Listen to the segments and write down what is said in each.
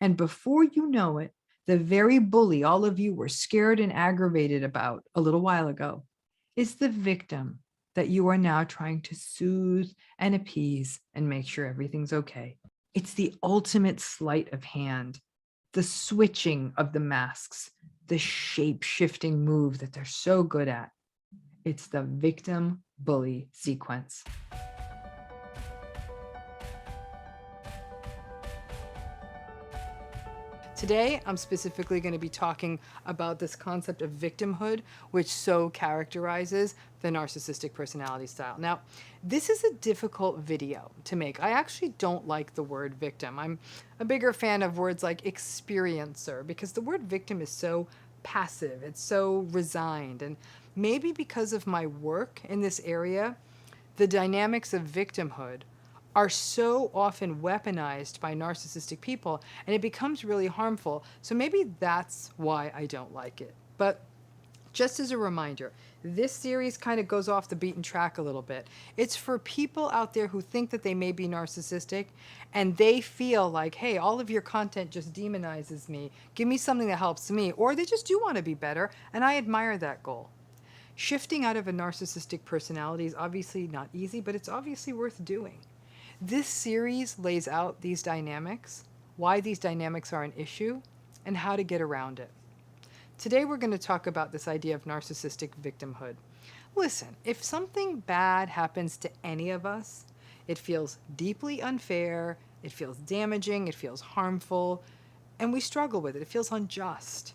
And before you know it, the very bully all of you were scared and aggravated about a little while ago is the victim that you are now trying to soothe and appease and make sure everything's okay. It's the ultimate sleight of hand, the switching of the masks, the shape shifting move that they're so good at. It's the victim bully sequence. Today, I'm specifically going to be talking about this concept of victimhood, which so characterizes the narcissistic personality style. Now, this is a difficult video to make. I actually don't like the word victim. I'm a bigger fan of words like experiencer because the word victim is so passive, it's so resigned. And maybe because of my work in this area, the dynamics of victimhood are so often weaponized by narcissistic people, and it becomes really harmful. So maybe that's why I don't like it. But just as a reminder, this series kind of goes off the beaten track a little bit. It's for people out there who think that they may be narcissistic and they feel like, hey, all of your content just demonizes me. Give me something that helps me. Or they just do want to be better, and I admire that goal. Shifting out of a narcissistic personality is obviously not easy, but it's obviously worth doing. This series lays out these dynamics, why these dynamics are an issue, and how to get around it. Today we're going to talk about this idea of narcissistic victimhood. Listen, if something bad happens to any of us, it feels deeply unfair, it feels damaging, it feels harmful, and we struggle with it. It feels unjust.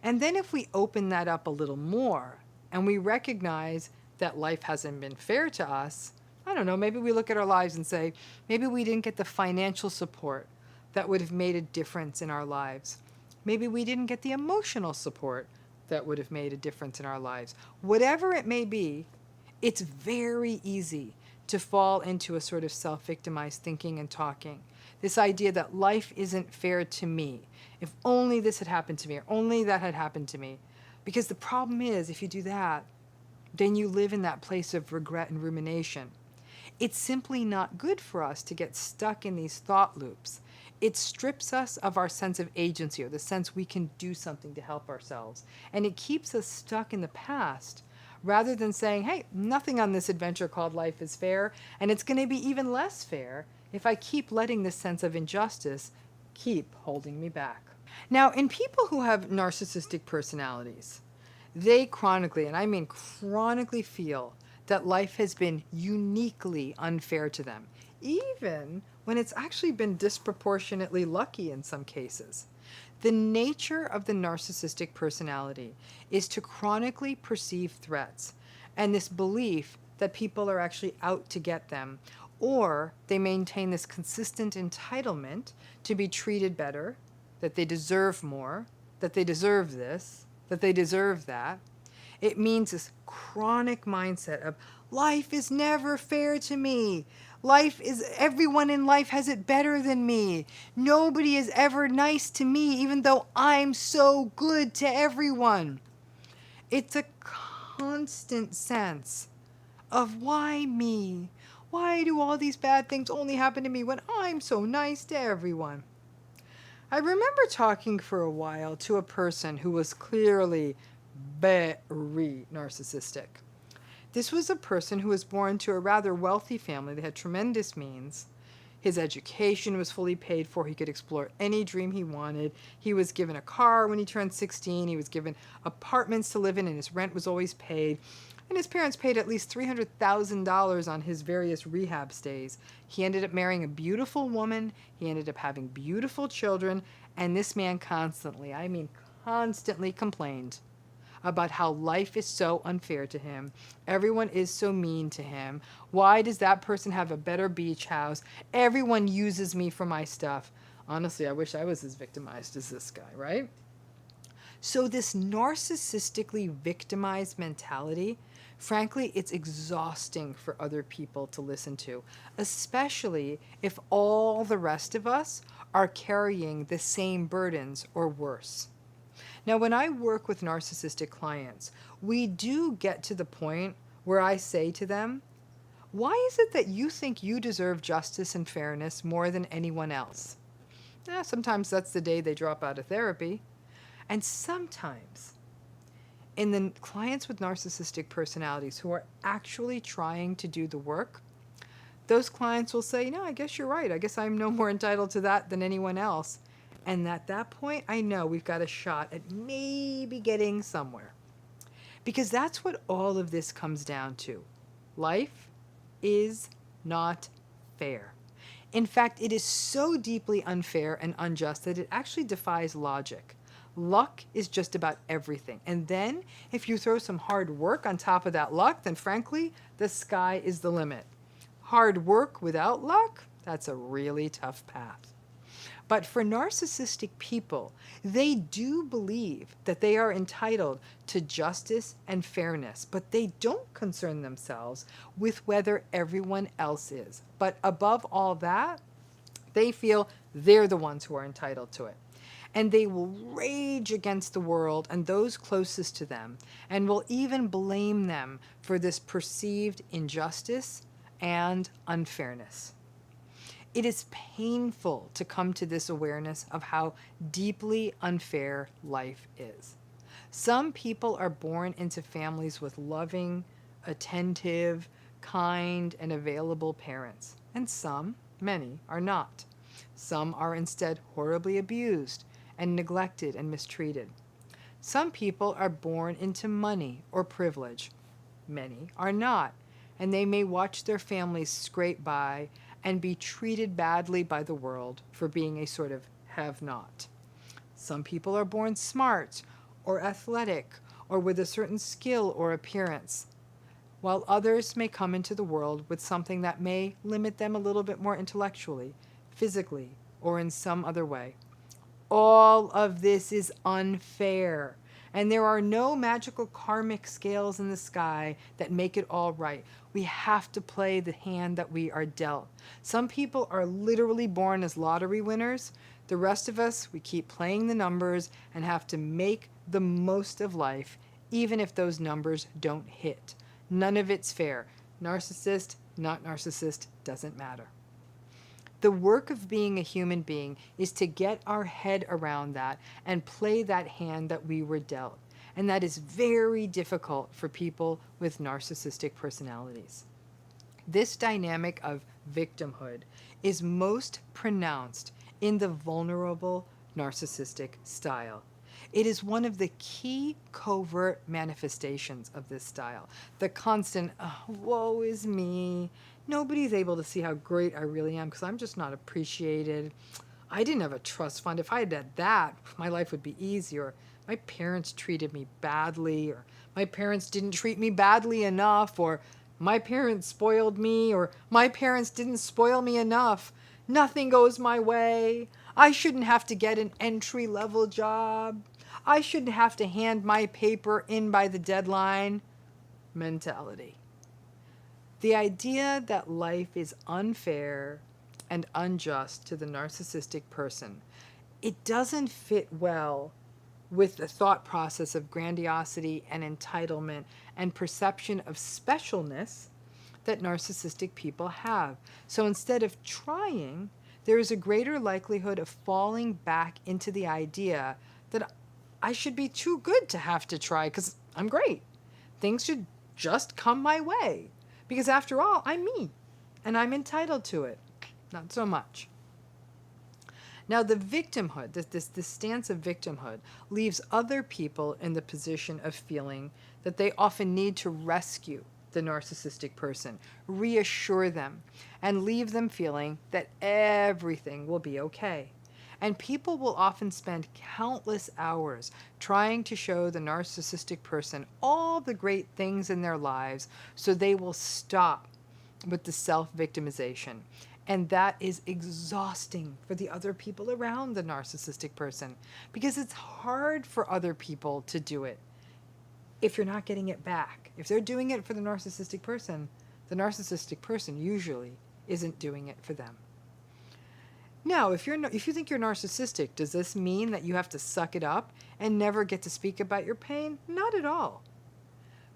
And then if we open that up a little more, and we recognize that life hasn't been fair to us, I don't know, maybe we look at our lives and say, maybe we didn't get the financial support that would have made a difference in our lives. Maybe we didn't get the emotional support that would have made a difference in our lives. Whatever it may be, it's very easy to fall into a sort of self-victimized thinking and talking. This idea that life isn't fair to me. If only this had happened to me, or only that had happened to me. Because the problem is, if you do that, then you live in that place of regret and rumination. It's simply not good for us to get stuck in these thought loops. It strips us of our sense of agency, or the sense we can do something to help ourselves. And it keeps us stuck in the past rather than saying, hey, nothing on this adventure called life is fair, and it's going to be even less fair if I keep letting this sense of injustice keep holding me back. Now, in people who have narcissistic personalities, they chronically, and I mean chronically, feel that life has been uniquely unfair to them, even when it's actually been disproportionately lucky in some cases. The nature of the narcissistic personality is to chronically perceive threats, and this belief that people are actually out to get them, or they maintain this consistent entitlement to be treated better, that they deserve more, that they deserve this, that they deserve that. It means this chronic mindset of life is never fair to me. Everyone in life has it better than me. Nobody is ever nice to me, even though I'm so good to everyone. It's a constant sense of why me? Why do all these bad things only happen to me when I'm so nice to everyone? I remember talking for a while to a person who was clearly very narcissistic. This was a person who was born to a rather wealthy family. They had tremendous means. His education was fully paid for. He could explore any dream he wanted. He was given a car when he turned 16. He was given apartments to live in, and his rent was always paid. And his parents paid at least $300,000 on his various rehab stays. He ended up marrying a beautiful woman. He ended up having beautiful children. And this man constantly, I mean constantly, complained about how life is so unfair to him. Everyone is so mean to him. Why does that person have a better beach house? Everyone uses me for my stuff. Honestly, I wish I was as victimized as this guy, right? So this narcissistically victimized mentality, frankly, it's exhausting for other people to listen to, especially if all the rest of us are carrying the same burdens or worse. Now, when I work with narcissistic clients, we do get to the point where I say to them, why is it that you think you deserve justice and fairness more than anyone else? Sometimes that's the day they drop out of therapy. And sometimes in the clients with narcissistic personalities who are actually trying to do the work, those clients will say, no, I guess you're right. I guess I'm no more entitled to that than anyone else. And at that point, I know we've got a shot at maybe getting somewhere. Because that's what all of this comes down to. Life is not fair. In fact, it is so deeply unfair and unjust that it actually defies logic. Luck is just about everything. And then, if you throw some hard work on top of that luck, then frankly, the sky is the limit. Hard work without luck, that's a really tough path. But for narcissistic people, they do believe that they are entitled to justice and fairness, but they don't concern themselves with whether everyone else is. But above all that, they feel they're the ones who are entitled to it. And they will rage against the world and those closest to them, and will even blame them for this perceived injustice and unfairness. It is painful to come to this awareness of how deeply unfair life is. Some people are born into families with loving, attentive, kind, and available parents, and some, many, are not. Some are instead horribly abused and neglected and mistreated. Some people are born into money or privilege. Many are not, and they may watch their families scrape by and be treated badly by the world for being a sort of have-not. Some people are born smart or athletic or with a certain skill or appearance, while others may come into the world with something that may limit them a little bit more intellectually, physically, or in some other way. All of this is unfair, and there are no magical karmic scales in the sky that make it all right. We have to play the hand that we are dealt. Some people are literally born as lottery winners. The rest of us, we keep playing the numbers and have to make the most of life, even if those numbers don't hit. None of it's fair. Narcissist, not narcissist, doesn't matter. The work of being a human being is to get our head around that and play that hand that we were dealt. And that is very difficult for people with narcissistic personalities. This dynamic of victimhood is most pronounced in the vulnerable narcissistic style. It is one of the key covert manifestations of this style. The constant, oh, woe is me. Nobody's able to see how great I really am because I'm just not appreciated. I didn't have a trust fund. If I had had that, my life would be easier. My parents treated me badly, or my parents didn't treat me badly enough, or my parents spoiled me, or my parents didn't spoil me enough. Nothing goes my way. I shouldn't have to get an entry-level job. I shouldn't have to hand my paper in by the deadline. Mentality. The idea that life is unfair and unjust to the narcissistic person, it doesn't fit well with the thought process of grandiosity and entitlement and perception of specialness that narcissistic people have. So instead of trying, there is a greater likelihood of falling back into the idea that I should be too good to have to try because I'm great. Things should just come my way. Because after all, I'm me, and I'm entitled to it. Not so much. Now, the victimhood, this stance of victimhood, leaves other people in the position of feeling that they often need to rescue the narcissistic person, reassure them, and leave them feeling that everything will be okay. And people will often spend countless hours trying to show the narcissistic person all the great things in their lives so they will stop with the self-victimization. And that is exhausting for the other people around the narcissistic person because it's hard for other people to do it if you're not getting it back. If they're doing it for the narcissistic person usually isn't doing it for them. Now, if you think you're narcissistic, does this mean that you have to suck it up and never get to speak about your pain? Not at all.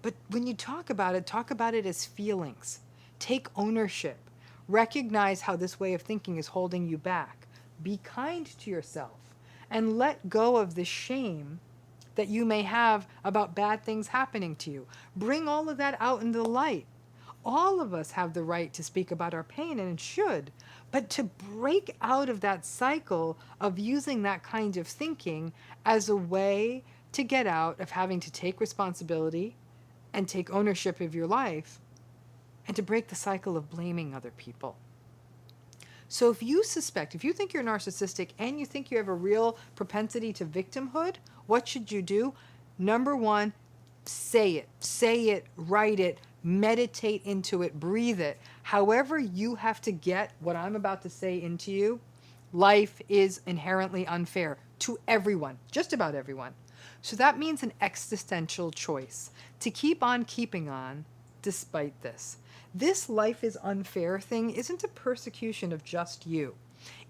But when you talk about it as feelings. Take ownership. Recognize how this way of thinking is holding you back. Be kind to yourself and let go of the shame that you may have about bad things happening to you. Bring all of that out into the light. All of us have the right to speak about our pain, and should, but to break out of that cycle of using that kind of thinking as a way to get out of having to take responsibility and take ownership of your life, and to break the cycle of blaming other people. So if you think you're narcissistic and you think you have a real propensity to victimhood, what should you do? Number one, say it, write it, meditate into it, breathe it. However you have to get what I'm about to say into you, life is inherently unfair to everyone, just about everyone. So that means an existential choice to keep on keeping on despite this. This life is unfair thing isn't a persecution of just you.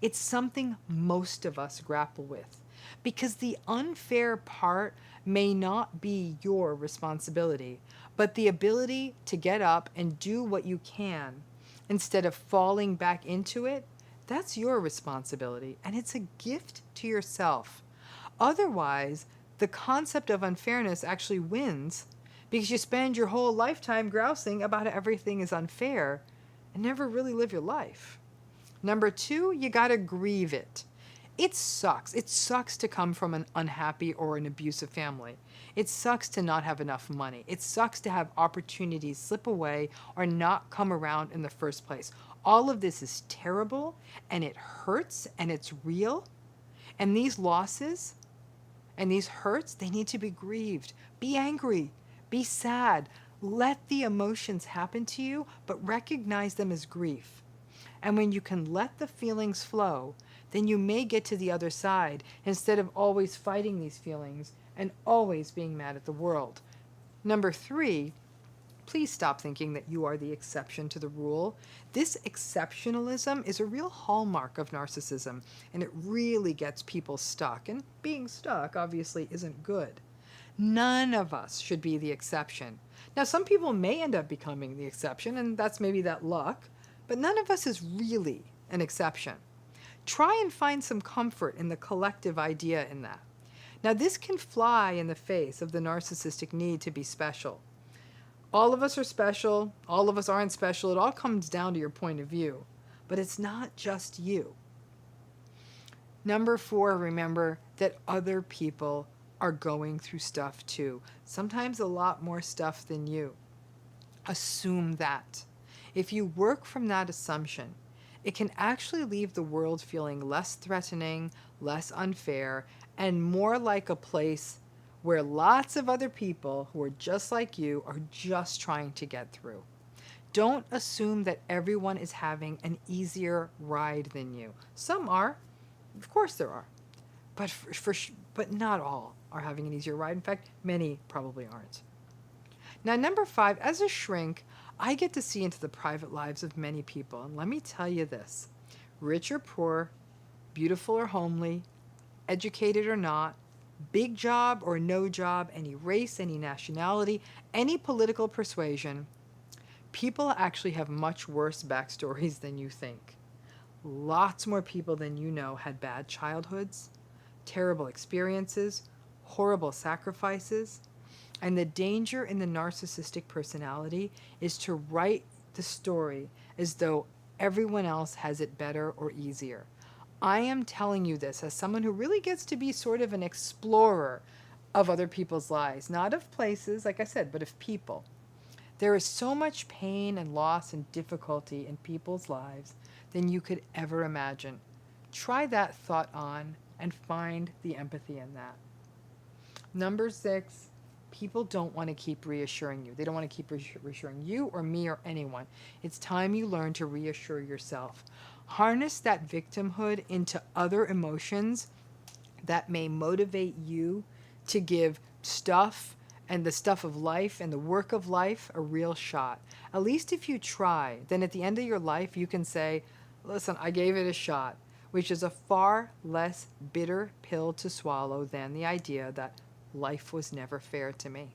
It's something most of us grapple with, because the unfair part may not be your responsibility, but the ability to get up and do what you can instead of falling back into it, that's your responsibility, and it's a gift to yourself. Otherwise, the concept of unfairness actually wins, because you spend your whole lifetime grousing about how everything is unfair and never really live your life. Number two, you gotta grieve it. It sucks. It sucks to come from an unhappy or an abusive family. It sucks to not have enough money. It sucks to have opportunities slip away or not come around in the first place. All of this is terrible, and it hurts, and it's real. And these losses and these hurts, they need to be grieved. Be angry. Be sad. Let the emotions happen to you, but recognize them as grief. And when you can let the feelings flow, then you may get to the other side instead of always fighting these feelings and always being mad at the world. Number three, please stop thinking that you are the exception to the rule. This exceptionalism is a real hallmark of narcissism, and it really gets people stuck. And being stuck obviously isn't good. None of us should be the exception. Now, some people may end up becoming the exception, and that's maybe that luck, but none of us is really an exception. Try and find some comfort in the collective idea in that. Now, this can fly in the face of the narcissistic need to be special. All of us are special. All of us aren't special. It all comes down to your point of view. But it's not just you. Number four, remember that other people are going through stuff too. Sometimes a lot more stuff than you. Assume that. If you work from that assumption, it can actually leave the world feeling less threatening, less unfair, and more like a place where lots of other people who are just like you are just trying to get through. Don't assume that everyone is having an easier ride than you. Some are. Of course there are. But not all are having an easier ride. In fact, many probably aren't. Now, number five, as a shrink, I get to see into the private lives of many people. And let me tell you this. Rich or poor, beautiful or homely, educated or not, big job or no job, any race, any nationality, any political persuasion, people actually have much worse backstories than you think. Lots more people than you know had bad childhoods, terrible experiences, horrible sacrifices, and the danger in the narcissistic personality is to write the story as though everyone else has it better or easier. I am telling you this as someone who really gets to be sort of an explorer of other people's lives, not of places, like I said, but of people. There is so much pain and loss and difficulty in people's lives than you could ever imagine. Try that thought on and find the empathy in that. Number six, people don't want to keep reassuring you. They don't want to keep reassuring you or me or anyone. It's time you learn to reassure yourself. Harness that victimhood into other emotions that may motivate you to give stuff and the stuff of life and the work of life a real shot. At least if you try, then at the end of your life you can say, listen, I gave it a shot, which is a far less bitter pill to swallow than the idea that life was never fair to me.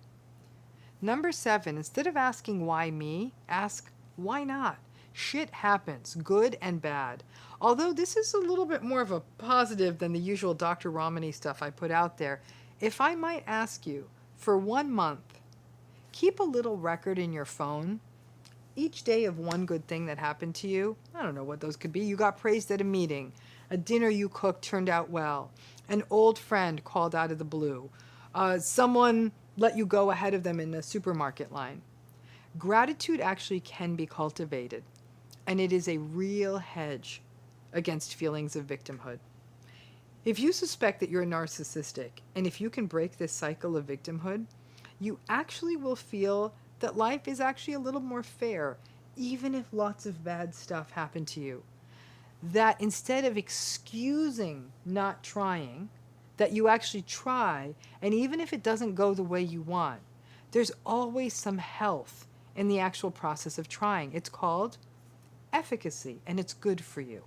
Number seven, instead of asking why me, ask why not? Shit happens, good and bad. Although this is a little bit more of a positive than the usual Dr. Romani stuff I put out there, if I might ask you, for 1 month, keep a little record in your phone each day of one good thing that happened to you. I don't know what those could be. You got praised at a meeting, a dinner you cooked turned out well, an old friend called out of the blue, someone let you go ahead of them in the supermarket line. Gratitude actually can be cultivated, and it is a real hedge against feelings of victimhood. If you suspect that you're narcissistic, and if you can break this cycle of victimhood, you actually will feel that life is actually a little more fair, even if lots of bad stuff happened to you. That instead of excusing not trying, that you actually try, and even if it doesn't go the way you want, there's always some health in the actual process of trying. It's called efficacy, and it's good for you.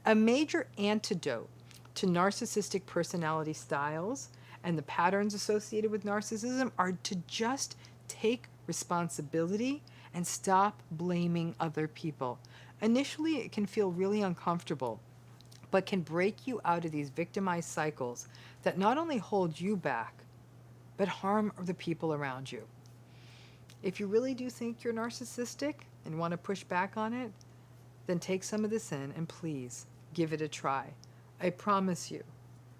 A major antidote to narcissistic personality styles and the patterns associated with narcissism are to just take responsibility and stop blaming other people. Initially, it can feel really uncomfortable, but can break you out of these victimized cycles that not only hold you back, but harm the people around you. If you really do think you're narcissistic and want to push back on it, then take some of this in and please give it a try. I promise you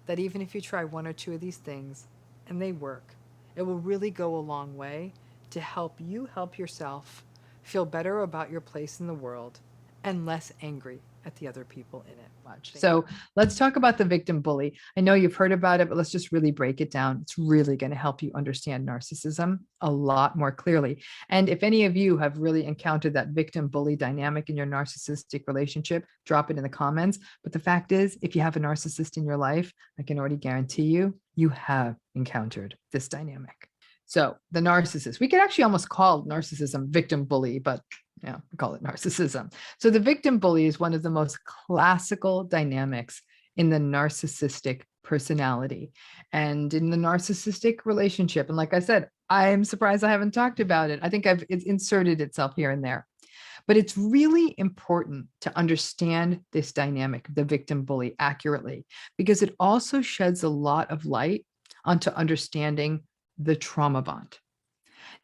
that even if you try one or two of these things and they work, it will really go a long way to help you help yourself feel better about your place in the world and less angry at the other people in it. So let's talk about the victim bully. I know you've heard about it, but let's just really break it down. It's really going to help you understand narcissism a lot more clearly. And if any of you have really encountered that victim bully dynamic in your narcissistic relationship, drop it in the comments. But the fact is, if you have a narcissist in your life, I can already guarantee you, you have encountered this dynamic. So the narcissist, we could actually almost call narcissism victim bully, but we call it narcissism. So the victim bully is one of the most classical dynamics in the narcissistic personality and in the narcissistic relationship. And like I said, I'm surprised I haven't talked about it. I think it's inserted itself here and there. But it's really important to understand this dynamic, the victim bully, accurately, because it also sheds a lot of light onto understanding the trauma bond.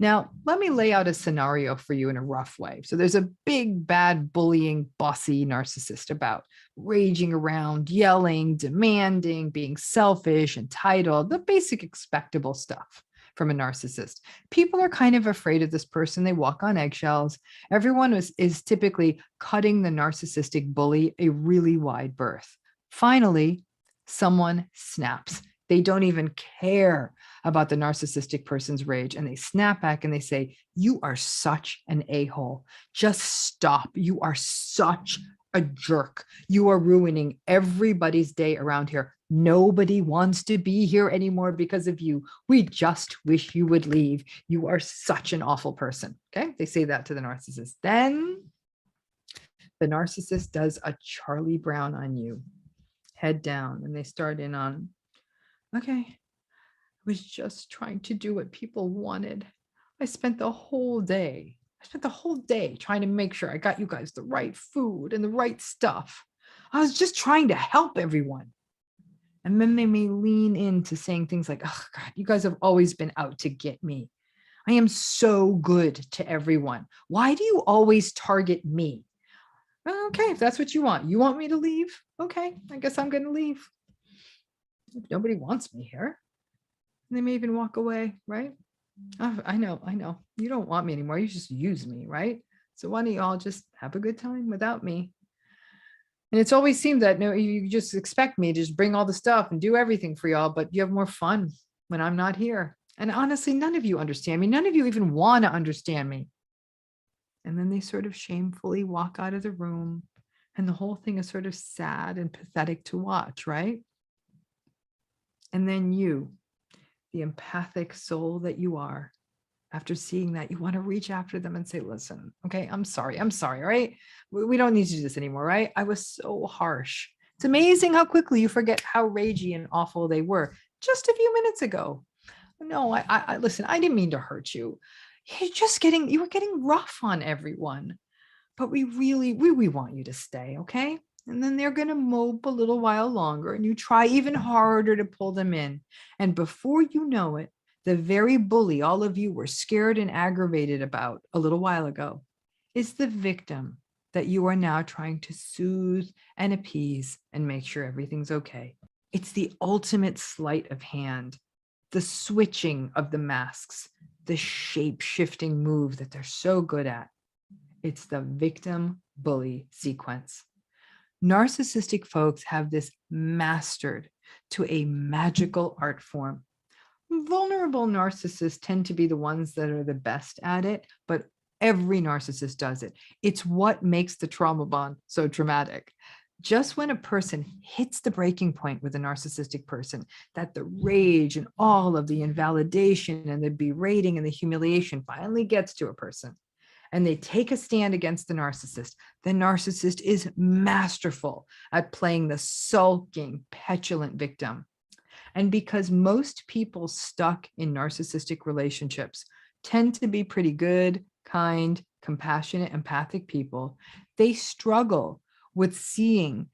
Now, let me lay out a scenario for you in a rough way. So there's a big, bad, bullying, bossy narcissist about raging around, yelling, demanding, being selfish, entitled, the basic expectable stuff from a narcissist. People are kind of afraid of this person. They walk on eggshells. Everyone is typically cutting the narcissistic bully a really wide berth. Finally, someone snaps. They don't even care about the narcissistic person's rage, and they snap back and they say, "You are such an a-hole. Just stop. You are such a jerk. You are ruining everybody's day around here. Nobody wants to be here anymore because of you. We just wish you would leave. You are such an awful person." Okay, they say that to the narcissist. Then the narcissist does a Charlie Brown on you, head down, and they start in on, "Okay, I was just trying to do what people wanted. I spent the whole day trying to make sure I got you guys the right food and the right stuff. I was just trying to help everyone." And then they may lean into saying things like, "Oh God, you guys have always been out to get me. I am so good to everyone. Why do you always target me?" Okay, if that's what you want. You want me to leave? Okay, I guess I'm going to leave. Nobody wants me here. And they may even walk away, right? "Oh, I know. You don't want me anymore. You just use me, right? So why don't you all just have a good time without me?" And it's always seemed that no, you just expect me to just bring all the stuff and do everything for y'all, but you have more fun when I'm not here. And honestly, none of you understand me. None of you even want to understand me. And then they sort of shamefully walk out of the room, and the whole thing is sort of sad and pathetic to watch, right? And then you, the empathic soul that you are, after seeing that, you want to reach after them and say, "Listen, okay, I'm sorry, right? We don't need to do this anymore, right? I was so harsh." It's amazing how quickly you forget how ragey and awful they were just a few minutes ago. "No, I listen, I didn't mean to hurt you. You were getting rough on everyone. but we want you to stay, okay? And then they're going to mope a little while longer, and you try even harder to pull them in. And before you know it, the very bully all of you were scared and aggravated about a little while ago is the victim that you are now trying to soothe and appease and make sure everything's okay. It's the ultimate sleight of hand, the switching of the masks, the shape shifting move that they're so good at. It's the victim bully sequence. Narcissistic folks have this mastered to a magical art form. Vulnerable narcissists tend to be the ones that are the best at it, but every narcissist does it. It's what makes the trauma bond so traumatic. Just when a person hits the breaking point with a narcissistic person, that the rage and all of the invalidation and the berating and the humiliation finally gets to a person, and they take a stand against the narcissist is masterful at playing the sulking, petulant victim. And because most people stuck in narcissistic relationships tend to be pretty good, kind, compassionate, empathic people, they struggle with seeing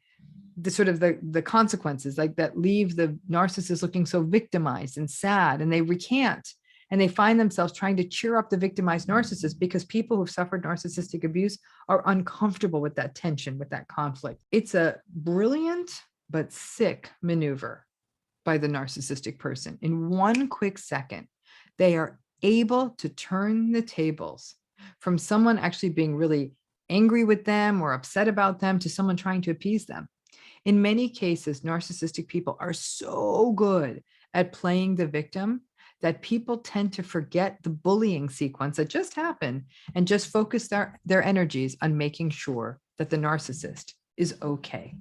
the sort of the consequences like that leave the narcissist looking so victimized and sad, and they recant. And they find themselves trying to cheer up the victimized narcissist because people who've suffered narcissistic abuse are uncomfortable with that tension, with that conflict. It's a brilliant but sick maneuver by the narcissistic person. In one quick second, they are able to turn the tables from someone actually being really angry with them or upset about them to someone trying to appease them. In many cases, narcissistic people are so good at playing the victim that people tend to forget the bullying sequence that just happened and just focus their energies on making sure that the narcissist is okay.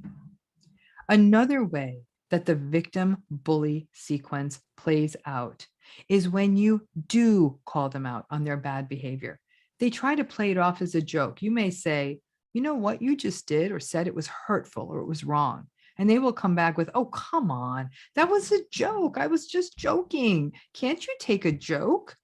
Another way that the victim bully sequence plays out is when you do call them out on their bad behavior. They try to play it off as a joke. You may say, you know what you just did or said, it was hurtful or it was wrong. And they will come back with, oh, come on, that was a joke. I was just joking. Can't you take a joke?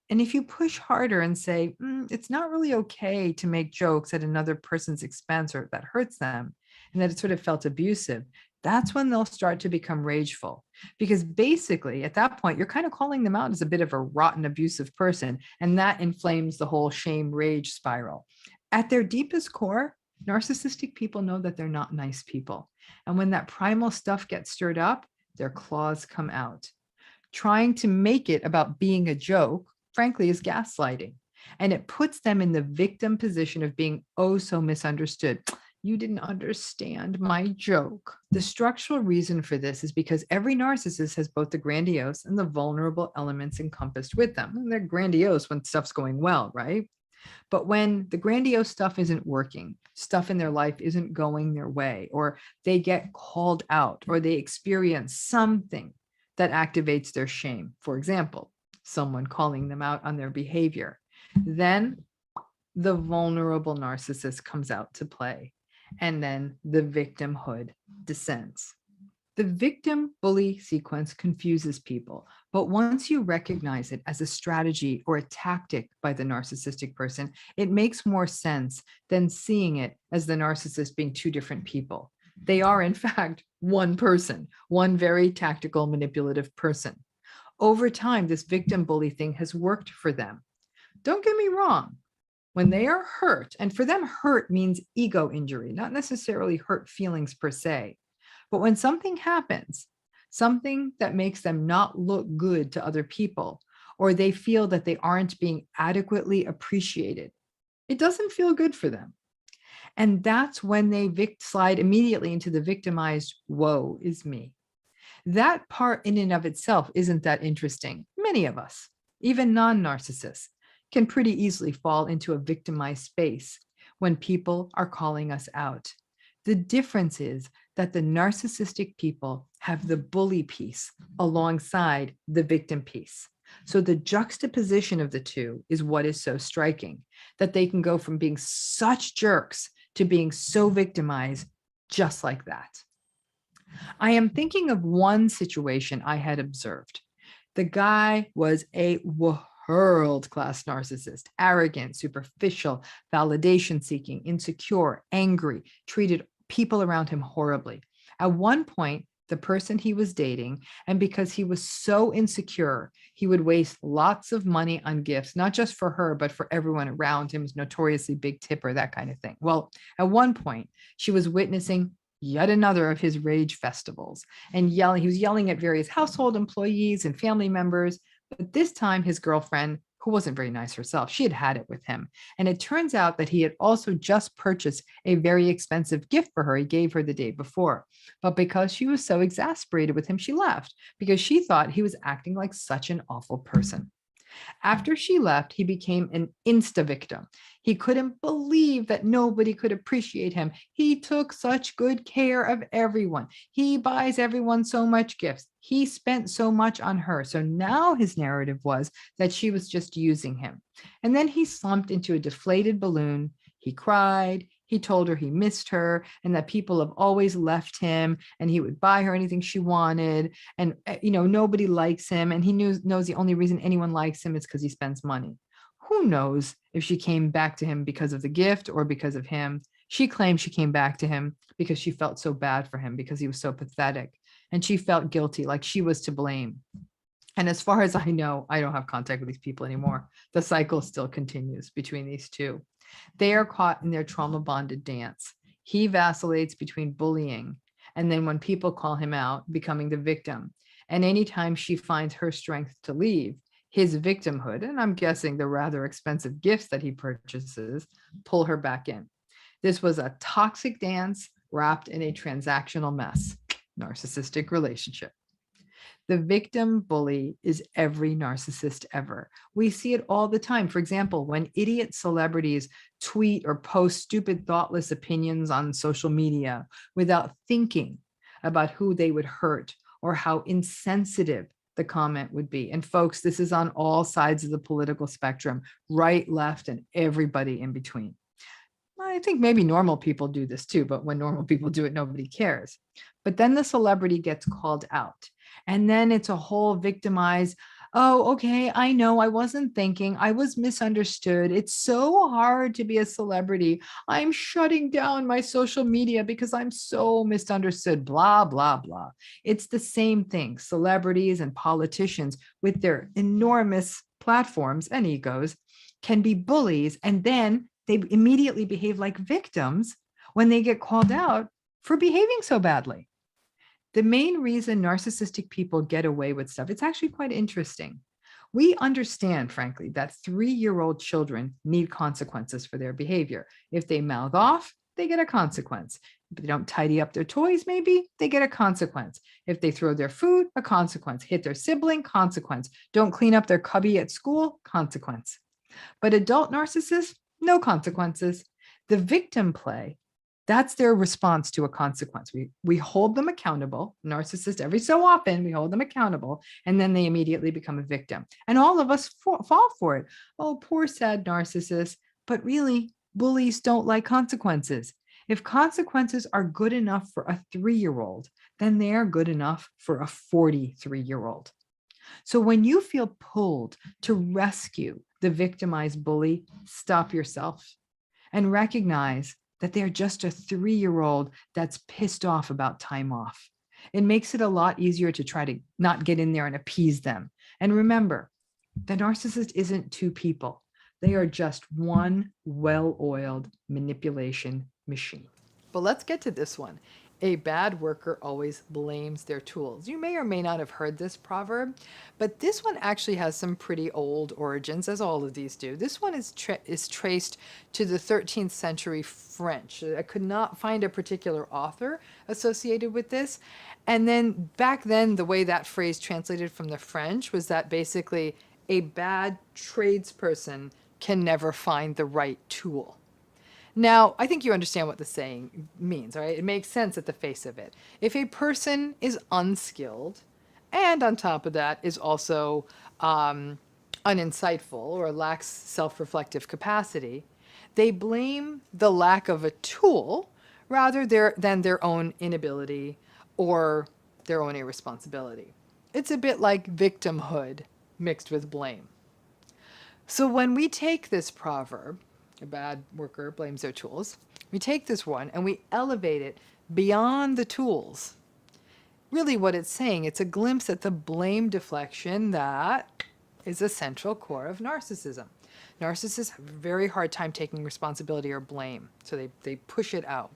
And if you push harder and say, it's not really okay to make jokes at another person's expense or that hurts them, and that it sort of felt abusive, that's when they'll start to become rageful. Because basically, at that point, you're kind of calling them out as a bit of a rotten, abusive person. And that inflames the whole shame rage spiral. At their deepest core, narcissistic people know that they're not nice people. And when that primal stuff gets stirred up, their claws come out. Trying to make it about being a joke, frankly, is gaslighting. And it puts them in the victim position of being oh so misunderstood. You didn't understand my joke. The structural reason for this is because every narcissist has both the grandiose and the vulnerable elements encompassed with them. And they're grandiose when stuff's going well, right? But when the grandiose stuff isn't working, stuff in their life isn't going their way, or they get called out, or they experience something that activates their shame, for example, someone calling them out on their behavior, then the vulnerable narcissist comes out to play, and then the victimhood descends. The victim bully sequence confuses people, but once you recognize it as a strategy or a tactic by the narcissistic person, it makes more sense than seeing it as the narcissist being two different people. They are, in fact, one person, one very tactical, manipulative person. Over time, this victim bully thing has worked for them. Don't get me wrong. When they are hurt, and for them, hurt means ego injury, not necessarily hurt feelings per se. But when something happens, something that makes them not look good to other people, or they feel that they aren't being adequately appreciated, it doesn't feel good for them. And that's when they slide immediately into the victimized, woe is me. That part in and of itself isn't that interesting. Many of us, even non-narcissists, can pretty easily fall into a victimized space when people are calling us out. The difference is that the narcissistic people have the bully piece alongside the victim piece. So the juxtaposition of the two is what is so striking, that they can go from being such jerks to being so victimized just like that. I am thinking of one situation I had observed. The guy was a world-class narcissist, arrogant, superficial, validation seeking, insecure, angry, treated people around him horribly. At one point, the person he was dating, and because he was so insecure, he would waste lots of money on gifts, not just for her, but for everyone around him. He was notoriously big tipper, that kind of thing. Well, at one point, she was witnessing yet another of his rage festivals and yelling. He was yelling at various household employees and family members, but this time his girlfriend, who wasn't very nice herself, she had had it with him. And it turns out that he had also just purchased a very expensive gift for her. He gave her the day before. But because she was so exasperated with him, she left because she thought he was acting like such an awful person. After she left, he became an insta victim. He couldn't believe that nobody could appreciate him. He took such good care of everyone. He buys everyone so much gifts. He spent so much on her. So now his narrative was that she was just using him. And then he slumped into a deflated balloon. He cried. He told her he missed her and that people have always left him and he would buy her anything she wanted. And, nobody likes him. And he knows the only reason anyone likes him is because he spends money. Who knows if she came back to him because of the gift or because of him? She claimed she came back to him because she felt so bad for him because he was so pathetic. And she felt guilty, like she was to blame. And as far as I know, I don't have contact with these people anymore. The cycle still continues between these two. They are caught in their trauma bonded dance. He vacillates between bullying and then when people call him out, becoming the victim. And anytime she finds her strength to leave, his victimhood, and I'm guessing the rather expensive gifts that he purchases, pull her back in. This was a toxic dance wrapped in a transactional mess. Narcissistic relationship. The victim bully is every narcissist ever. We see it all the time. For example, when idiot celebrities tweet or post stupid, thoughtless opinions on social media without thinking about who they would hurt or how insensitive the comment would be. And folks, this is on all sides of the political spectrum, right, left, and everybody in between. I think maybe normal people do this too, but when normal people do it, nobody cares. But then the celebrity gets called out. And then it's a whole victimized, oh, okay, I know, I wasn't thinking, I was misunderstood. It's so hard to be a celebrity. I'm shutting down my social media because I'm so misunderstood, blah, blah, blah. It's the same thing. Celebrities and politicians with their enormous platforms and egos can be bullies, and then they immediately behave like victims when they get called out for behaving so badly. The main reason narcissistic people get away with stuff, it's actually quite interesting. We understand, frankly, that 3-year-old children need consequences for their behavior. If they mouth off, they get a consequence. If they don't tidy up their toys, maybe they get a consequence. If they throw their food, a consequence. Hit their sibling, consequence. Don't clean up their cubby at school, consequence. But adult narcissists, no consequences. The victim play, that's their response to a consequence. We hold them accountable. Narcissists, every so often, we hold them accountable, and then they immediately become a victim. And all of us fall for it. Oh, poor, sad narcissist. But really, bullies don't like consequences. If consequences are good enough for a 3-year-old, then they are good enough for a 43-year-old. So when you feel pulled to rescue the victimized bully, stop yourself and recognize that they're just a 3-year-old that's pissed off about time off. It makes it a lot easier to try to not get in there and appease them. And remember, the narcissist isn't two people. They are just one well-oiled manipulation machine. But let's get to this one. A bad worker always blames their tools. You may or may not have heard this proverb, but this one actually has some pretty old origins, as all of these do. This one is traced to the 13th century French. I could not find a particular author associated with this. And then back then, the way that phrase translated from the French was that basically a bad tradesperson can never find the right tool. Now, I think you understand what the saying means, right? It makes sense at the face of it. If a person is unskilled, and on top of that is also uninsightful or lacks self-reflective capacity, they blame the lack of a tool rather than their own inability or their own irresponsibility. It's a bit like victimhood mixed with blame. So when we take this proverb, a bad worker blames their tools, we take this one and we elevate it beyond the tools. Really what it's saying, it's a glimpse at the blame deflection that is a central core of narcissism. Narcissists have a very hard time taking responsibility or blame, so they push it out.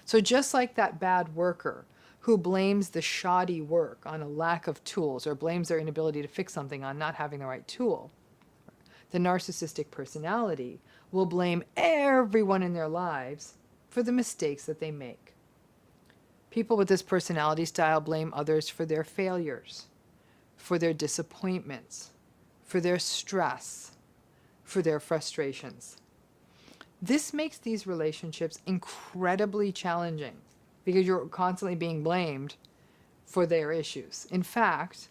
So just like that bad worker who blames the shoddy work on a lack of tools or blames their inability to fix something on not having the right tool, the narcissistic personality will blame everyone in their lives for the mistakes that they make. People with this personality style blame others for their failures, for their disappointments, for their stress, for their frustrations. This makes these relationships incredibly challenging because you're constantly being blamed for their issues. In fact,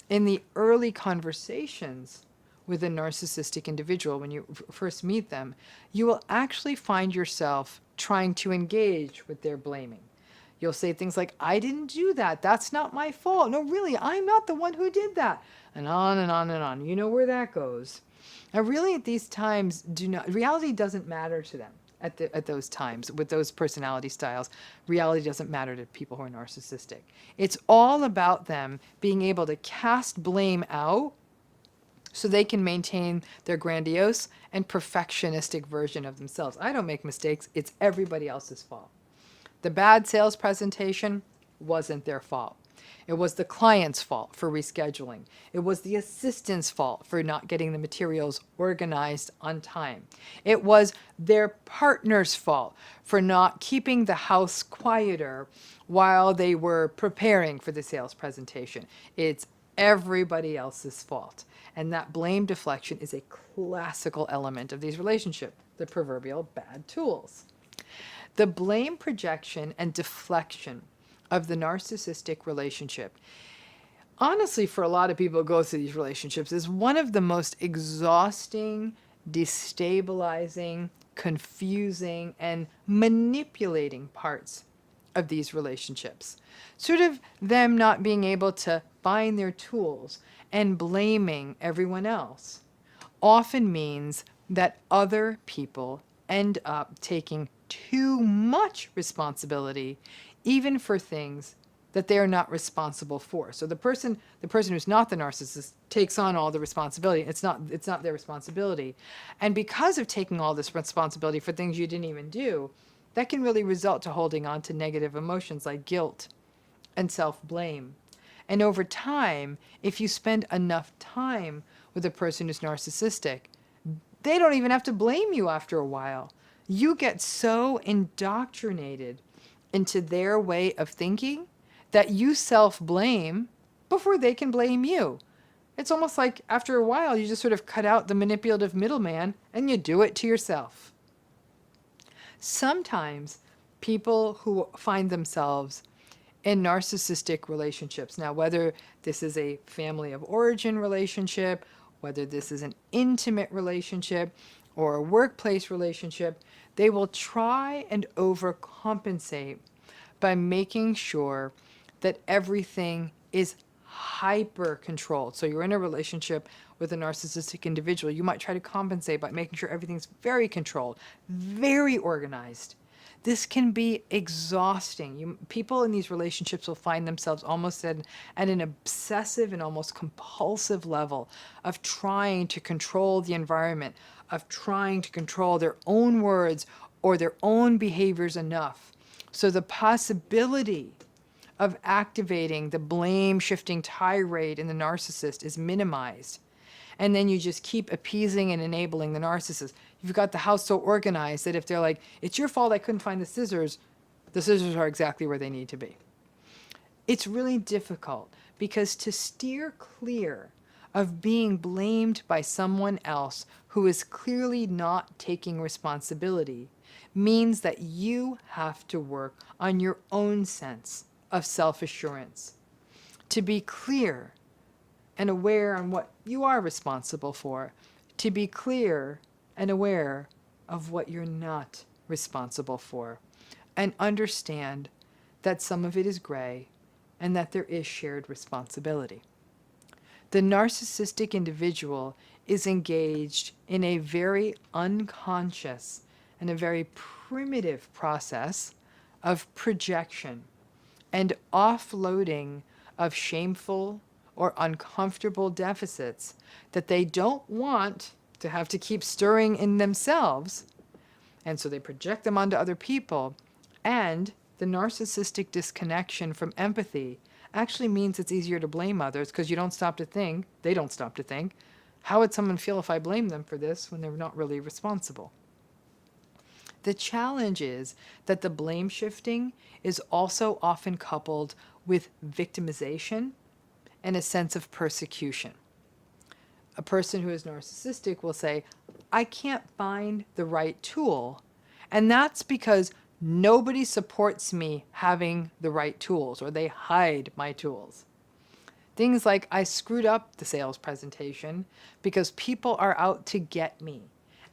in the early conversations with a narcissistic individual, when you first meet them, you will actually find yourself trying to engage with their blaming. You'll say things like, I didn't do that. That's not my fault. No, really, I'm not the one who did that. And on and on and on. You know where that goes. Now, really, at these times, reality doesn't matter to them at those times with those personality styles. Reality doesn't matter to people who are narcissistic. It's all about them being able to cast blame out so they can maintain their grandiose and perfectionistic version of themselves. I don't make mistakes. It's everybody else's fault. The bad sales presentation wasn't their fault. It was the client's fault for rescheduling. It was the assistant's fault for not getting the materials organized on time. It was their partner's fault for not keeping the house quieter while they were preparing for the sales presentation. It's everybody else's fault. And that blame deflection is a classical element of these relationships, the proverbial bad tools. The blame projection and deflection of the narcissistic relationship, honestly, for a lot of people who go through these relationships, is one of the most exhausting, destabilizing, confusing, and manipulating parts of these relationships. Sort of them not being able to find their tools and blaming everyone else often means that other people end up taking too much responsibility, even for things that they are not responsible for. So the person who's not the narcissist takes on all the responsibility. It's not their responsibility. And because of taking all this responsibility for things you didn't even do, that can really result to holding on to negative emotions like guilt and self-blame. And over time, if you spend enough time with a person who's narcissistic, they don't even have to blame you after a while. You get so indoctrinated into their way of thinking that you self-blame before they can blame you. It's almost like after a while, you just sort of cut out the manipulative middleman and you do it to yourself. Sometimes people who find themselves in narcissistic relationships, now whether this is a family of origin relationship, whether this is an intimate relationship or a workplace relationship, they will try and overcompensate by making sure that everything is hyper controlled. So you're in a relationship with a narcissistic individual, you might try to compensate by making sure everything's very controlled, very organized. This can be exhausting. People in these relationships will find themselves almost at an obsessive and almost compulsive level of trying to control the environment, of trying to control their own words or their own behaviors enough. So the possibility of activating the blame-shifting tirade in the narcissist is minimized. And then you just keep appeasing and enabling the narcissist. You've got the house so organized that if they're like, it's your fault I couldn't find the scissors are exactly where they need to be. It's really difficult because to steer clear of being blamed by someone else who is clearly not taking responsibility means that you have to work on your own sense of self-assurance, to be clear and aware on what you are responsible for, to be clear and aware of what you're not responsible for, and understand that some of it is gray and that there is shared responsibility. The narcissistic individual is engaged in a very unconscious and a very primitive process of projection and offloading of shameful or uncomfortable deficits that they don't want to have to keep stirring in themselves. And so they project them onto other people. And the narcissistic disconnection from empathy actually means it's easier to blame others because you don't stop to think, they don't stop to think, how would someone feel if I blame them for this when they're not really responsible? The challenge is that the blame shifting is also often coupled with victimization and a sense of persecution. A person who is narcissistic will say, I can't find the right tool. And that's because nobody supports me having the right tools, or they hide my tools. Things like, I screwed up the sales presentation because people are out to get me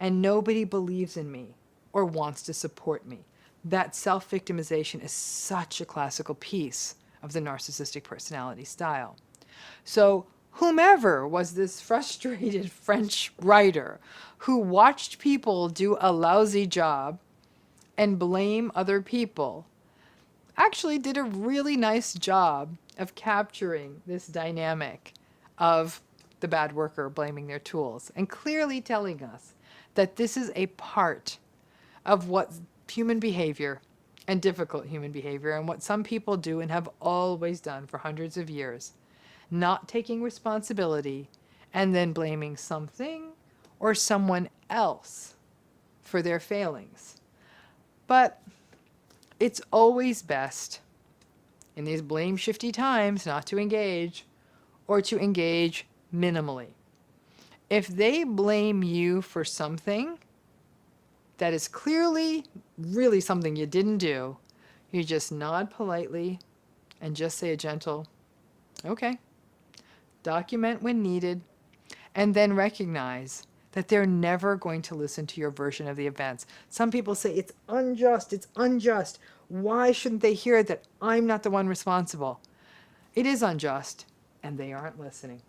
and nobody believes in me or wants to support me. That self-victimization is such a classical piece of the narcissistic personality style. So whomever was this frustrated French writer who watched people do a lousy job and blame other people actually did a really nice job of capturing this dynamic of the bad worker blaming their tools and clearly telling us that this is a part of what human behavior and difficult human behavior and what some people do and have always done for hundreds of years, not taking responsibility and then blaming something or someone else for their failings. But it's always best in these blame shifty times not to engage or to engage minimally. If they blame you for something that is clearly really something you didn't do, you just nod politely and just say a gentle, okay. Document when needed, and then recognize that they're never going to listen to your version of the events. Some people say, it's unjust, it's unjust. Why shouldn't they hear that I'm not the one responsible? It is unjust, and they aren't listening.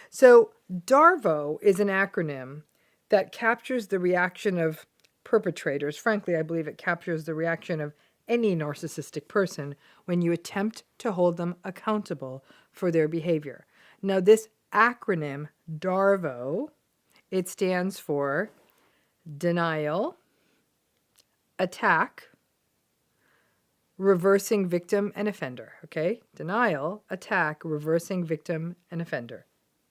So DARVO is an acronym that captures the reaction of perpetrators. Frankly, I believe it captures the reaction of any narcissistic person when you attempt to hold them accountable for their behavior. Now, this acronym, DARVO, it stands for denial, attack, reversing victim and offender. Okay? Denial, attack, reversing victim and offender.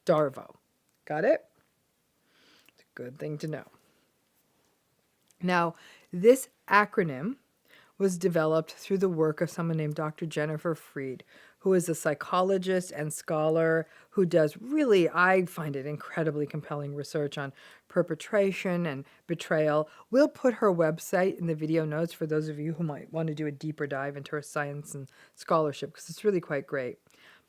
DARVO. Got it? It's a good thing to know. Now, this acronym was developed through the work of someone named Dr. Jennifer Freed, who is a psychologist and scholar who does really, I find it incredibly compelling research on perpetration and betrayal. We'll put her website in the video notes for those of you who might want to do a deeper dive into her science and scholarship, because it's really quite great.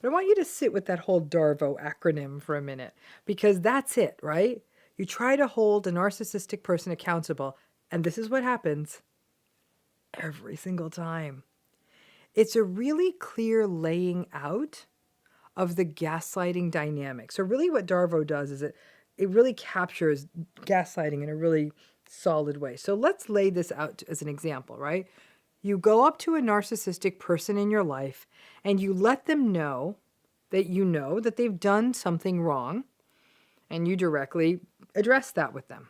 But I want you to sit with that whole DARVO acronym for a minute, because that's it, right? You try to hold a narcissistic person accountable, and this is what happens every single time. It's a really clear laying out of the gaslighting dynamic. So really what DARVO does is it really captures gaslighting in a really solid way. So let's lay this out as an example, right? You go up to a narcissistic person in your life and you let them know that they've done something wrong, and you directly address that with them.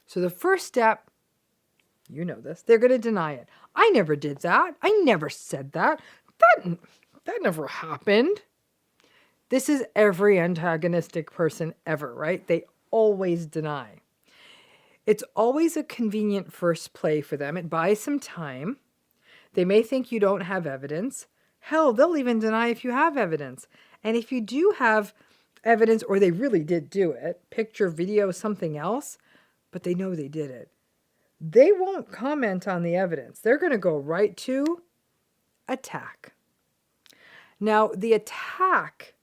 So the first step, you know this, they're going to deny it. I never did that. I never said that. That never happened. This is every antagonistic person ever, right? They always deny. It's always a convenient first play for them. It buys some time. They may think you don't have evidence. Hell, they'll even deny if you have evidence. And if you do have evidence, or they really did do it, picture, video, something else, but they know they did it, they won't comment on the evidence. They're going to go right to attack. Now, the attack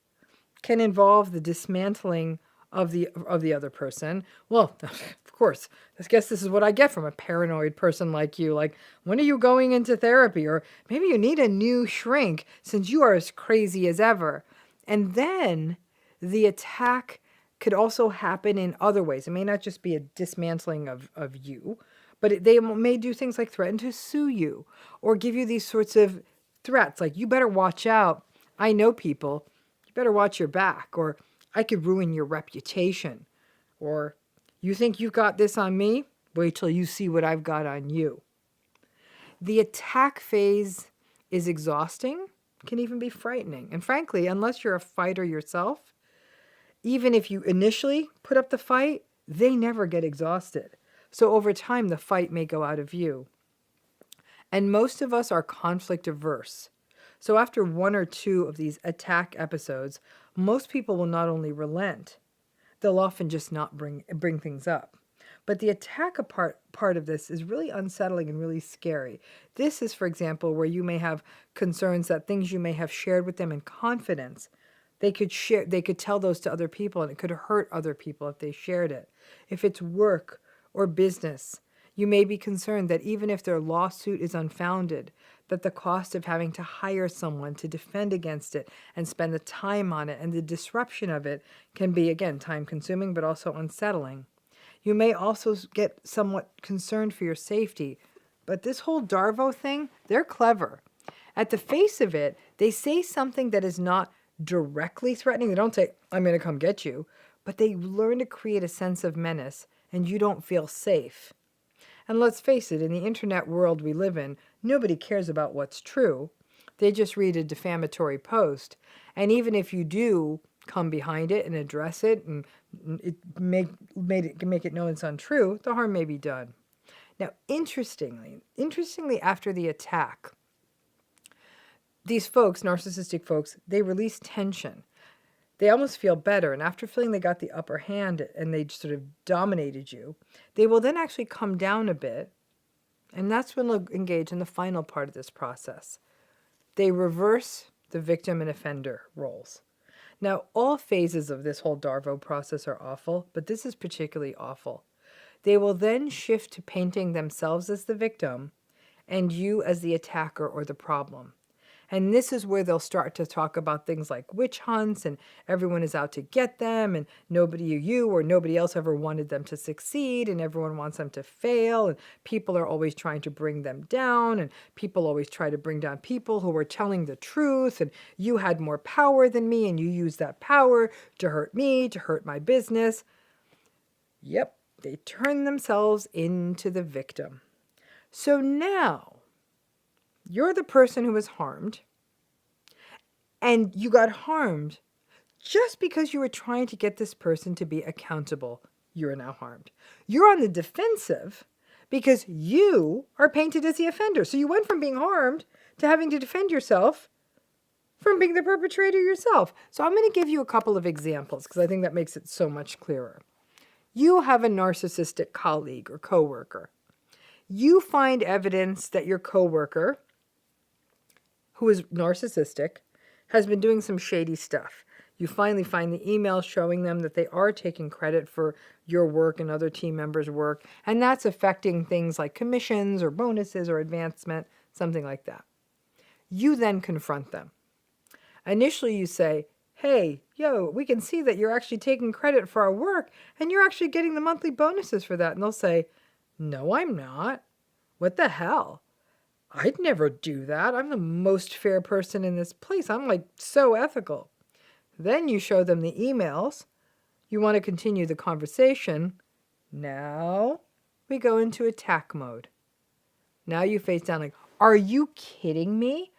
can involve the dismantling of the other person. Well, of course, I guess this is what I get from a paranoid person like you. Like, when are you going into therapy? Or maybe you need a new shrink since you are as crazy as ever. And then The attack could also happen in other ways. It may not just be a dismantling of you, but they may do things like threaten to sue you or give you these sorts of threats like, you better watch out. I know people. You better watch your back. Or I could ruin your reputation. Or you think you've got this on me? Wait till you see what I've got on you. The attack phase is exhausting, can even be frightening. And frankly, unless you're a fighter yourself, even if you initially put up the fight, they never get exhausted. So over time, the fight may go out of view. And most of us are conflict averse. So after one or two of these attack episodes, most people will not only relent, they'll often just not bring things up. But the attack part of this is really unsettling and really scary. This is, for example, where you may have concerns that things you may have shared with them in confidence, they could tell those to other people, and it could hurt other people if they shared it. If it's work or business, you may be concerned that even if their lawsuit is unfounded, that the cost of having to hire someone to defend against it and spend the time on it and the disruption of it can be, again, time consuming, but also unsettling. You may also get somewhat concerned for your safety. But this whole Darvo thing, they're clever. At the face of it, they say something that is not directly threatening. They don't say, I'm going to come get you. But they learn to create a sense of menace, and you don't feel safe. And let's face it, in the internet world we live in, nobody cares about what's true. They just read a defamatory post. And even if you do come behind it and address it and make it known it's untrue, the harm may be done. Now, interestingly, after the attack, these folks, narcissistic folks, they release tension. They almost feel better. And after feeling they got the upper hand and they sort of dominated you, they will then actually come down a bit. And that's when they'll engage in the final part of this process. They reverse the victim and offender roles. Now, all phases of this whole Darvo process are awful, but this is particularly awful. They will then shift to painting themselves as the victim and you as the attacker or the problem. And this is where they'll start to talk about things like witch hunts and everyone is out to get them and you or nobody else ever wanted them to succeed and everyone wants them to fail and people are always trying to bring them down and people always try to bring down people who are telling the truth and you had more power than me and you used that power to hurt me, to hurt my business. Yep, they turn themselves into the victim. So now, you're the person who was harmed, and you got harmed just because you were trying to get this person to be accountable. You're now harmed. You're on the defensive because you are painted as the offender. So you went from being harmed to having to defend yourself from being the perpetrator yourself. So I'm going to give you a couple of examples because I think that makes it so much clearer. You have a narcissistic colleague or coworker. You find evidence that your coworker, who is narcissistic, has been doing some shady stuff. You finally find the email showing them that they are taking credit for your work and other team members' work, and that's affecting things like commissions or bonuses or advancement, something like that. You then confront them. Initially, you say, hey, we can see that you're actually taking credit for our work, and you're actually getting the monthly bonuses for that. And they'll say, no, I'm not. What the hell? I'd never do that. I'm the most fair person in this place. I'm like so ethical. Then you show them the emails. You want to continue the conversation. Now we go into attack mode. Now you face down like, are you kidding me?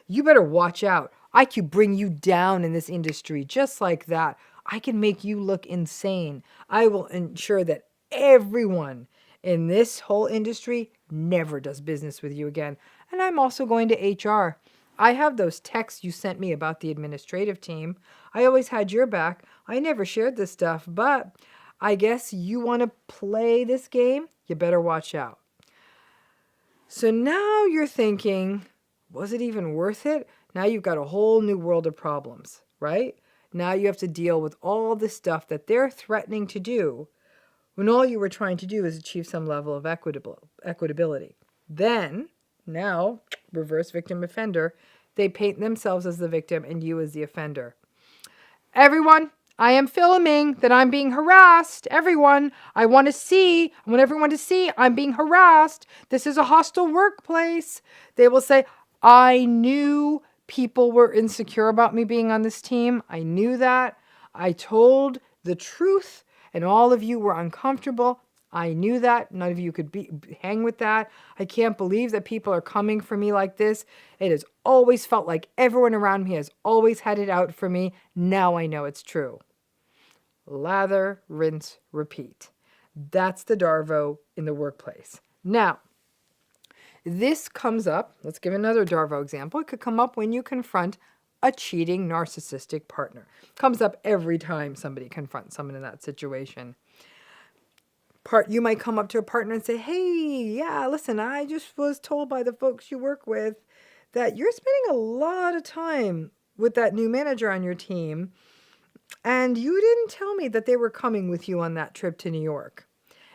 You better watch out. I could bring you down in this industry just like that. I can make you look insane. I will ensure that everyone in this whole industry never does business with you again. And I'm also going to HR. I have those texts you sent me about the administrative team. I always had your back. I never shared this stuff, but I guess you want to play this game? You better watch out. So now you're thinking, was it even worth it? Now you've got a whole new world of problems, right? Now you have to deal with all the stuff that they're threatening to do when all you were trying to do is achieve some level of equitability. Then, now, reverse victim offender, they paint themselves as the victim and you as the offender. Everyone, I am filming that I'm being harassed. Everyone, I want everyone to see I'm being harassed. This is a hostile workplace. They will say, I knew people were insecure about me being on this team. I knew that. I told the truth, and all of you were uncomfortable. I knew that. None of you could hang with that. I can't believe that people are coming for me like this. It has always felt like everyone around me has always had it out for me. Now I know it's true. Lather, rinse, repeat. That's the Darvo in the workplace. Now, this comes up. Let's give another Darvo example. It could come up when you confront a cheating narcissistic partner. It comes up every time somebody confronts someone in that situation. You might come up to a partner and say, hey, yeah, listen, I just was told by the folks you work with that you're spending a lot of time with that new manager on your team, and you didn't tell me that they were coming with you on that trip to New York.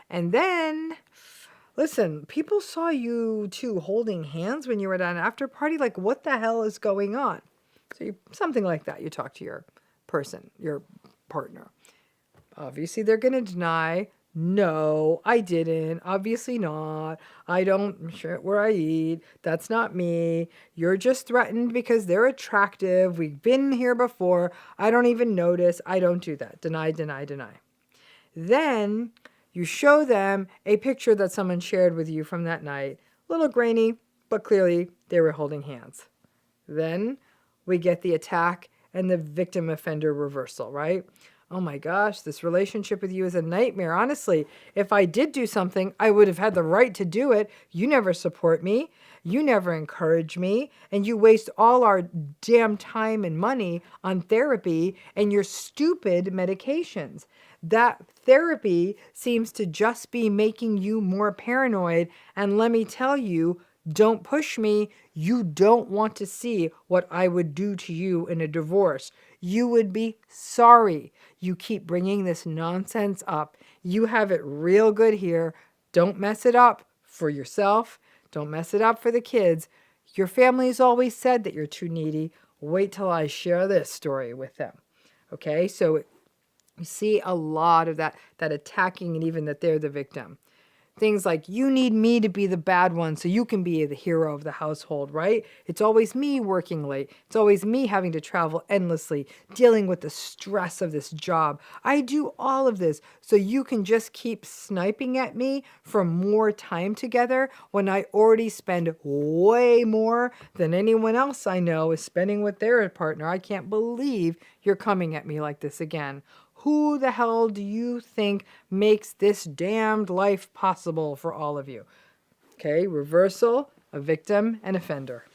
And then, listen, people saw you two holding hands when you were at an after party. Like, what the hell is going on? So something like that. You talk to your partner. Obviously, they're going to deny, no, I didn't. Obviously not. I don't share where I eat. That's not me. You're just threatened because they're attractive. We've been here before. I don't even notice. I don't do that. Deny, deny, deny. Then you show them a picture that someone shared with you from that night. A little grainy, but clearly they were holding hands. Then we get the attack and the victim offender reversal, right? Oh my gosh, this relationship with you is a nightmare. Honestly, if I did do something, I would have had the right to do it. You never support me. You never encourage me. And you waste all our damn time and money on therapy and your stupid medications. That therapy seems to just be making you more paranoid. And let me tell you, don't push me. You don't want to see what I would do to you in a divorce. You would be sorry. You keep bringing this nonsense up. You have it real good here. Don't mess it up for yourself. Don't mess it up for the kids. Your family's always said that you're too needy. Wait till I share this story with them. Okay, so you see a lot of that attacking and even that they're the victim. Things like, you need me to be the bad one so you can be the hero of the household, right? It's always me working late. It's always me having to travel endlessly, dealing with the stress of this job. I do all of this so you can just keep sniping at me for more time together when I already spend way more than anyone else I know is spending with their partner. I can't believe you're coming at me like this again. Who the hell do you think makes this damned life possible for all of you? Okay, reversal, a victim, and offender.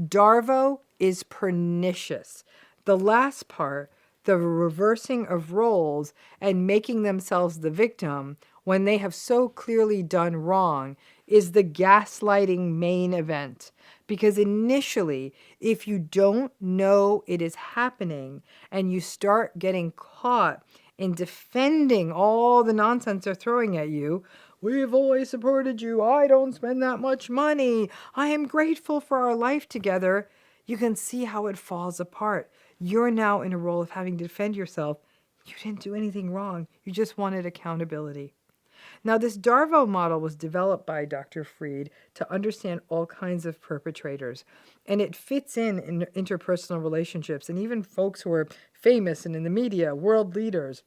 Darvo is pernicious. The last part, the reversing of roles and making themselves the victim when they have so clearly done wrong, is the gaslighting main event. Because initially, if you don't know it is happening and you start getting caught in defending all the nonsense they're throwing at you, we've always supported you. I don't spend that much money. I am grateful for our life together. You can see how it falls apart. You're now in a role of having to defend yourself. You didn't do anything wrong. You just wanted accountability. Now, this Darvo model was developed by Dr. Freed to understand all kinds of perpetrators, and it fits in interpersonal relationships and even folks who are famous and in the media, world leaders.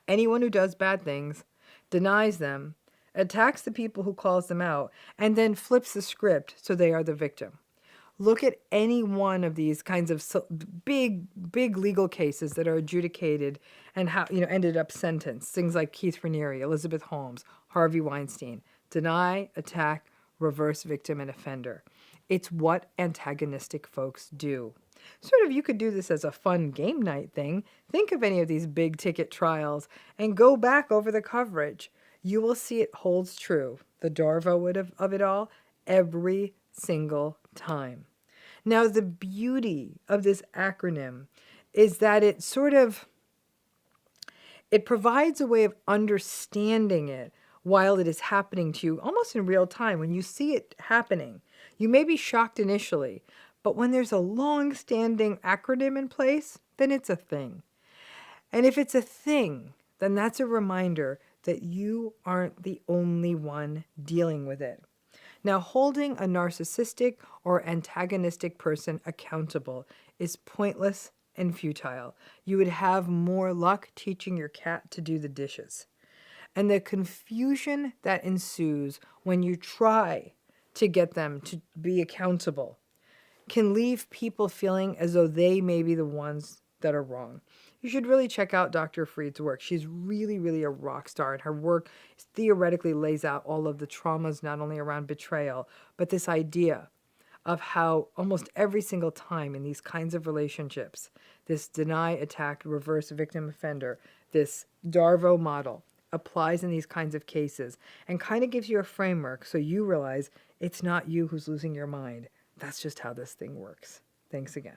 Anyone who does bad things, denies them, attacks the people who calls them out, and then flips the script so they are the victim. Look at any one of these kinds of big legal cases that are adjudicated and how ended up sentenced. Things like Keith Raniere, Elizabeth Holmes, Harvey Weinstein. Deny, attack, reverse victim and offender. It's what antagonistic folks do. Sort of, you could do this as a fun game night thing. Think of any of these big ticket trials and go back over the coverage. You will see it holds true, the Darvo of it all, every single time. Now, the beauty of this acronym is that it provides a way of understanding it while it is happening to you, almost in real time. When you see it happening, you may be shocked initially, But when there's a long-standing acronym in place, then it's a thing. And if it's a thing, then that's a reminder that you aren't the only one dealing with it. Now, holding a narcissistic or antagonistic person accountable is pointless and futile. You would have more luck teaching your cat to do the dishes. And the confusion that ensues when you try to get them to be accountable can leave people feeling as though they may be the ones that are wrong. You should really check out Dr. Freed's work. She's really, really a rock star, and her work theoretically lays out all of the traumas, not only around betrayal, but this idea of how almost every single time in these kinds of relationships, this deny, attack, reverse victim offender, this Darvo model applies in these kinds of cases and kind of gives you a framework so you realize it's not you who's losing your mind. That's just how this thing works. Thanks again.